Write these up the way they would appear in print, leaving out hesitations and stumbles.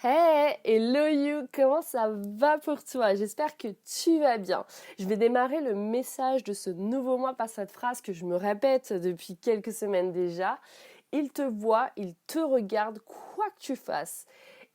Hey, hello you, comment ça va pour toi? J'espère que tu vas bien. Je vais démarrer le message de ce nouveau mois par cette phrase que je me répète depuis quelques semaines déjà. Il te voit, il te regarde, quoi que tu fasses.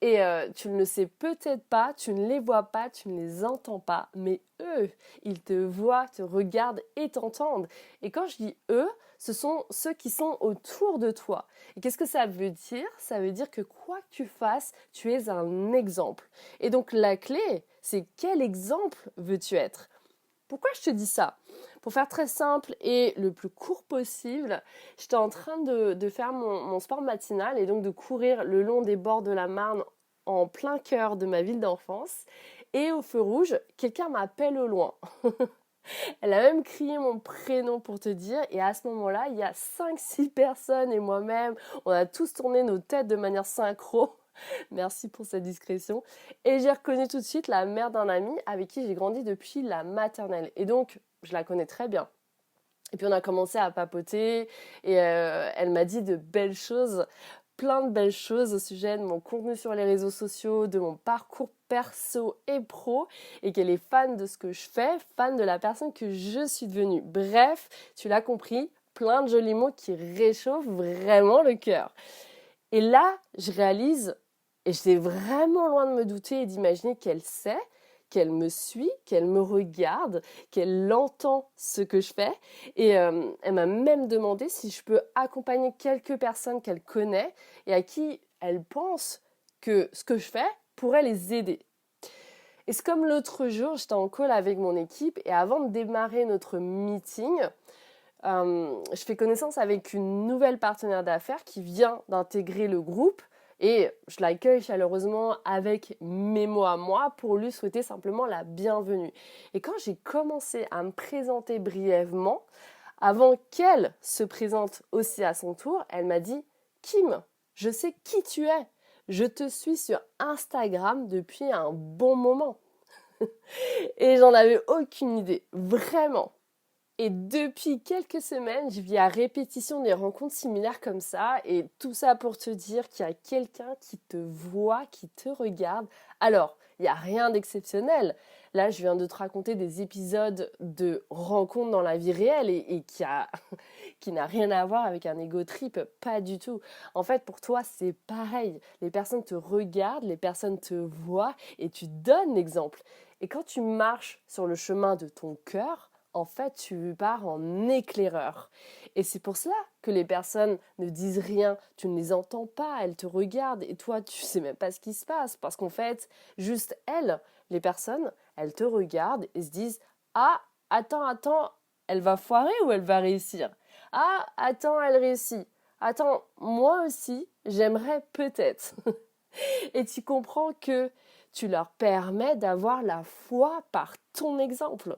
Et tu ne le sais peut-être pas, tu ne les vois pas, tu ne les entends pas, mais eux, ils te voient, te regardent et t'entendent. Et quand je dis eux, ce sont ceux qui sont autour de toi. Et qu'est-ce que ça veut dire? Ça veut dire que quoi que tu fasses, tu es un exemple. Et donc la clé, c'est quel exemple veux-tu être? Pourquoi je te dis ça? Pour faire très simple et le plus court possible, j'étais en train de faire mon sport matinal et donc de courir le long des bords de la Marne en plein cœur de ma ville d'enfance. Et au feu rouge, quelqu'un m'appelle au loin. Elle a même crié mon prénom pour te dire. Et à ce moment-là, il y a 5-6 personnes et moi-même, on a tous tourné nos têtes de manière synchro. Merci pour cette discrétion. Et j'ai reconnu tout de suite la mère d'un ami avec qui j'ai grandi depuis la maternelle. Et donc, je la connais très bien. Et puis on a commencé à papoter et elle m'a dit de belles choses, plein de belles choses au sujet de mon contenu sur les réseaux sociaux, de mon parcours perso et pro, et qu'elle est fan de ce que je fais, fan de la personne que je suis devenue. Bref, tu l'as compris, plein de jolis mots qui réchauffent vraiment le cœur. Et là, je réalise, et j'étais vraiment loin de me douter et d'imaginer qu'elle sait, qu'elle me suit, qu'elle me regarde, qu'elle entend ce que je fais. Et elle m'a même demandé si je peux accompagner quelques personnes qu'elle connaît et à qui elle pense que ce que je fais pourrait les aider. Et c'est comme l'autre jour, j'étais en call avec mon équipe et avant de démarrer notre meeting, je fais connaissance avec une nouvelle partenaire d'affaires qui vient d'intégrer le groupe et je l'accueille chaleureusement avec mes mots à moi pour lui souhaiter simplement la bienvenue. Et quand j'ai commencé à me présenter brièvement, avant qu'elle se présente aussi à son tour, elle m'a dit « Kim, je sais qui tu es. Je te suis sur Instagram depuis un bon moment. » Et j'en avais aucune idée, vraiment. Et depuis quelques semaines, je vis à répétition des rencontres similaires comme ça. Et tout ça pour te dire qu'il y a quelqu'un qui te voit, qui te regarde. Alors, il n'y a rien d'exceptionnel. Là, je viens de te raconter des épisodes de rencontres dans la vie réelle et qui n'a rien à voir avec un ego trip, pas du tout. En fait, pour toi, c'est pareil. Les personnes te regardent, les personnes te voient et tu donnes l'exemple. Et quand tu marches sur le chemin de ton cœur, en fait, tu pars en éclaireur. Et c'est pour cela que les personnes ne disent rien, tu ne les entends pas, elles te regardent et toi, tu sais même pas ce qui se passe. Parce qu'en fait, juste elles, les personnes, elles te regardent et se disent « Ah, attends, elle va foirer ou elle va réussir ? Ah, attends, elle réussit. Attends, moi aussi, j'aimerais peut-être. » Et tu comprends que tu leur permets d'avoir la foi par ton exemple.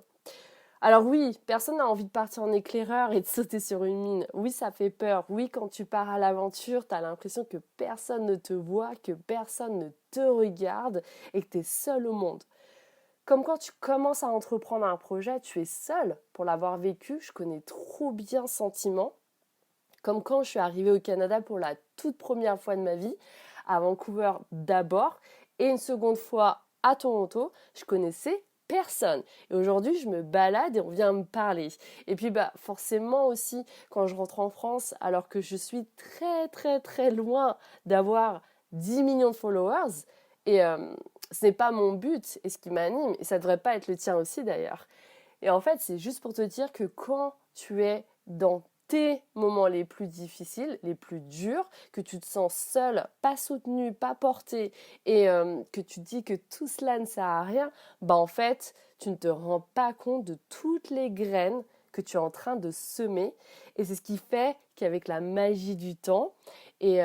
Alors oui, personne n'a envie de partir en éclaireur et de sauter sur une mine. Oui, ça fait peur. Oui, quand tu pars à l'aventure, tu as l'impression que personne ne te voit, que personne ne te regarde et que tu es seul au monde. Comme quand tu commences à entreprendre un projet, tu es seul. Pour l'avoir vécu, je connais trop bien ce sentiment. Comme quand je suis arrivée au Canada pour la toute première fois de ma vie, à Vancouver d'abord, et une seconde fois à Toronto, je connaissais personne. Et aujourd'hui, je me balade et on vient me parler. Et puis, forcément aussi, quand je rentre en France, alors que je suis très loin d'avoir 10 millions de followers, et ce n'est pas mon but et ce qui m'anime, et ça ne devrait pas être le tien aussi d'ailleurs. Et en fait, c'est juste pour te dire que quand tu es dans tes moments les plus difficiles, les plus durs, que tu te sens seul, pas soutenu, pas porté, et que tu te dis que tout cela ne sert à rien, en fait, tu ne te rends pas compte de toutes les graines que tu es en train de semer. Et c'est ce qui fait qu'avec la magie du temps, et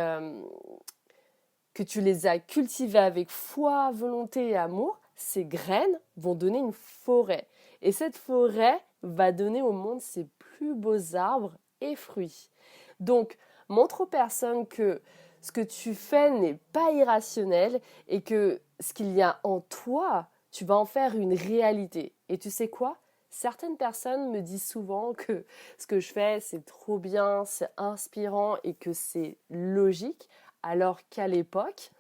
que tu les as cultivées avec foi, volonté et amour, ces graines vont donner une forêt. Et cette forêt va donner au monde ses plus beaux arbres et fruits. Donc, montre aux personnes que ce que tu fais n'est pas irrationnel et que ce qu'il y a en toi, tu vas en faire une réalité. Et tu sais quoi? Certaines personnes me disent souvent que ce que je fais, c'est trop bien, c'est inspirant et que c'est logique, alors qu'à l'époque,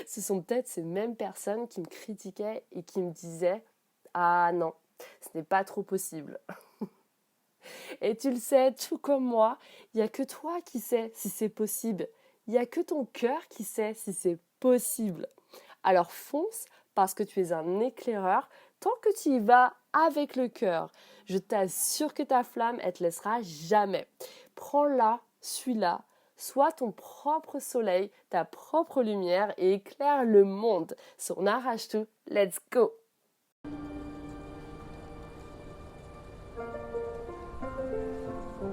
ce sont peut-être ces mêmes personnes qui me critiquaient et qui me disaient «Ah non, ce n'est pas trop possible». Et tu le sais, tout comme moi, il n'y a que toi qui sais si c'est possible. Il n'y a que ton cœur qui sait si c'est possible. Alors fonce parce que tu es un éclaireur tant que tu y vas avec le cœur. Je t'assure que ta flamme, elle te laissera jamais. Prends-la, suis-la, sois ton propre soleil, ta propre lumière et éclaire le monde. So on arrache tout, let's go!